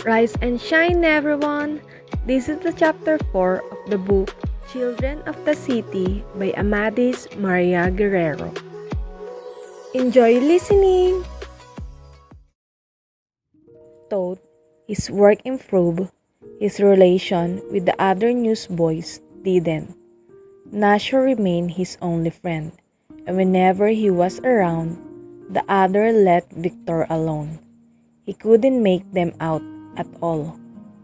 Rise and shine, everyone! This is the chapter 4 of the book Children of the City by Amadis Maria Guerrero. Enjoy listening! Thought his work improved, his relation with the other newsboys didn't. Nasho remained his only friend, and whenever he was around, the other let Victor alone. He couldn't make them out at all.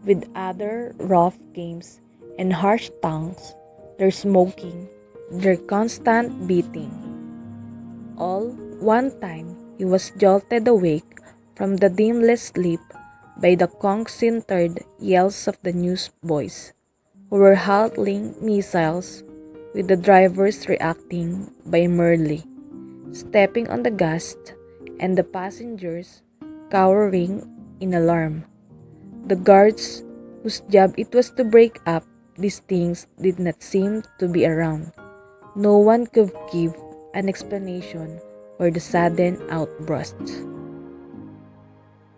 With other rough games and harsh tongues, their smoking, their constant beating. All one time he was jolted awake from the dreamless sleep by the concentrated yells of the newsboys, who were hurling missiles, with the drivers reacting by merely stepping on the gas and the passengers cowering in alarm. The guards, whose job it was to break up these things, did not seem to be around. No one could give an explanation for the sudden outburst.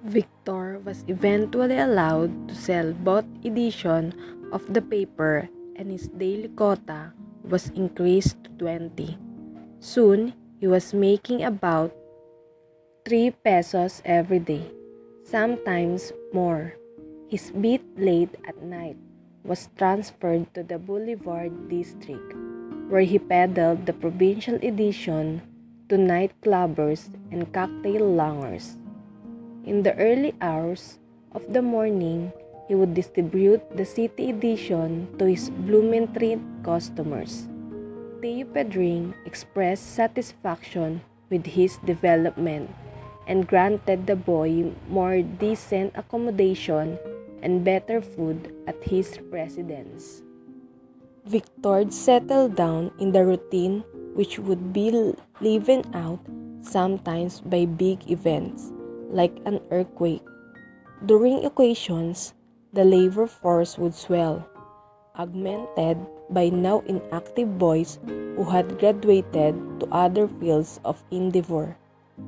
Victor was eventually allowed to sell both editions of the paper, and his daily quota was increased to 20. Soon, he was making about 3 pesos every day, sometimes more. His beat late at night was transferred to the Boulevard district, where he peddled the provincial edition to nightclubbers and cocktail langers. In the early hours of the morning, he would distribute the city edition to his Blumentritt customers. Teo Pedring expressed satisfaction with his development and granted the boy more decent accommodation and better food at his residence. Victor settled down in the routine, which would be livened out sometimes by big events like an earthquake. During occasions, the labor force would swell, augmented by now inactive boys who had graduated to other fields of endeavor,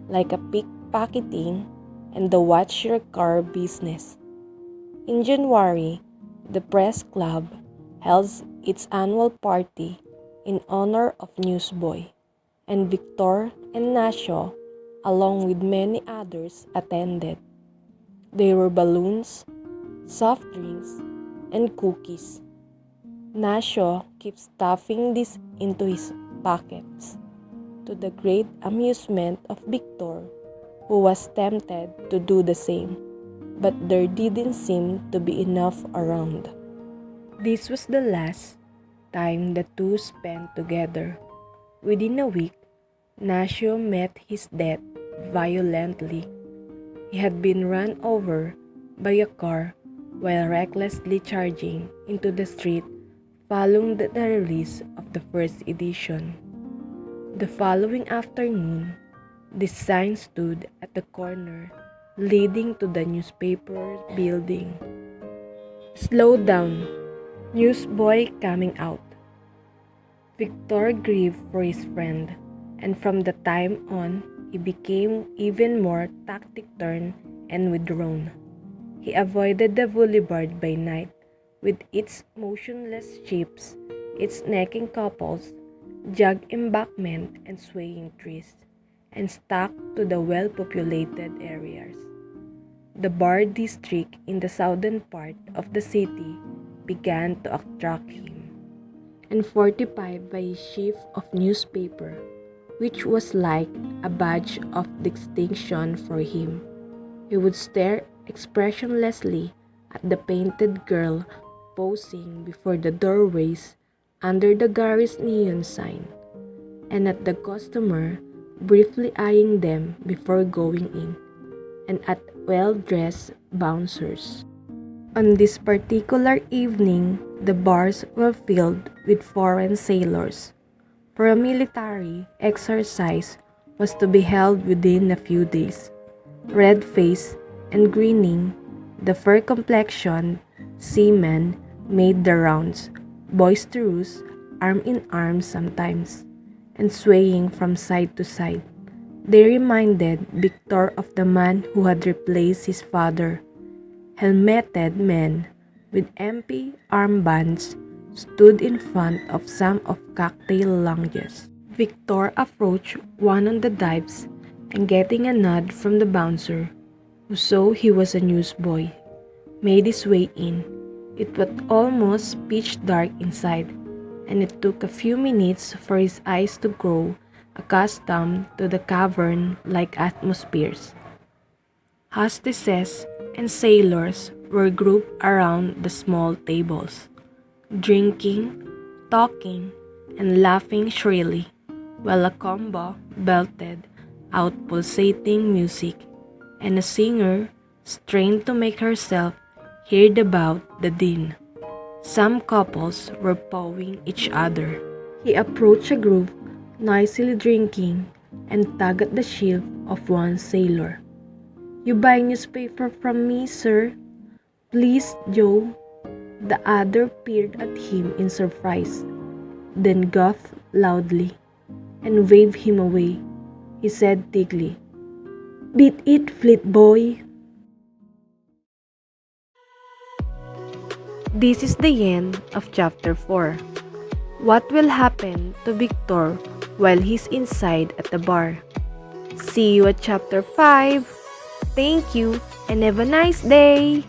like a pickpocketing and the watch your car business. In January, the Press Club held its annual party in honor of Newsboy, and Victor and Nasho, along with many others, attended. There were balloons, soft drinks, and cookies. Nasho kept stuffing this into his pockets, to the great amusement of Victor, who was tempted to do the same, but there didn't seem to be enough around. This was the last time the two spent together. Within a week, Nasho met his death violently. He had been run over by a car while recklessly charging into the street following the release of the first edition. The following afternoon, the sign stood at the corner leading to the newspaper building. "Slow down, newsboy coming out." Victor grieved for his friend, and from that time on, he became even more taciturn and withdrawn. He avoided the boulevard by night, with its motionless ships, its necking couples, jagged embankment and swaying trees, and stuck to the well-populated areas. The bar district in the southern part of the city began to attract him, and fortified by his sheaf of newspaper, which was like a badge of distinction for him. He would stare expressionlessly at the painted girl posing before the doorways under the garage neon sign, and at the customer briefly eyeing them before going in, and at well-dressed bouncers. On this particular evening, the bars were filled with foreign sailors, for a military exercise was to be held within a few days. Red-faced and grinning, the fair-complexioned seamen made the rounds, boisterous, arm in arm sometimes, and swaying from side to side. They reminded Victor of the man who had replaced his father, Helmeted men with empty armbands stood in front of some of cocktail lounges. Victor approached one of the dives and, getting a nod from the bouncer, who saw he was a newsboy, made his way in. It was almost pitch dark inside, and it took a few minutes for his eyes to grow accustomed to the cavern-like atmospheres. Hostesses and sailors were grouped around the small tables, drinking, talking, and laughing shrilly, while a combo belted out pulsating music, and a singer strained to make herself heard about the din. Some couples were pawing each other. He approached a group noisily drinking and tugged at the shield of one sailor. "You buy newspaper from me, sir? Please, Joe." The other peered at him in surprise, then guffawed loudly and waved him away. He said thickly, "Beat it, fleet boy." This is the end of chapter 4. What will happen to Victor while he's inside at the bar? See you at chapter 5. Thank you and have a nice day.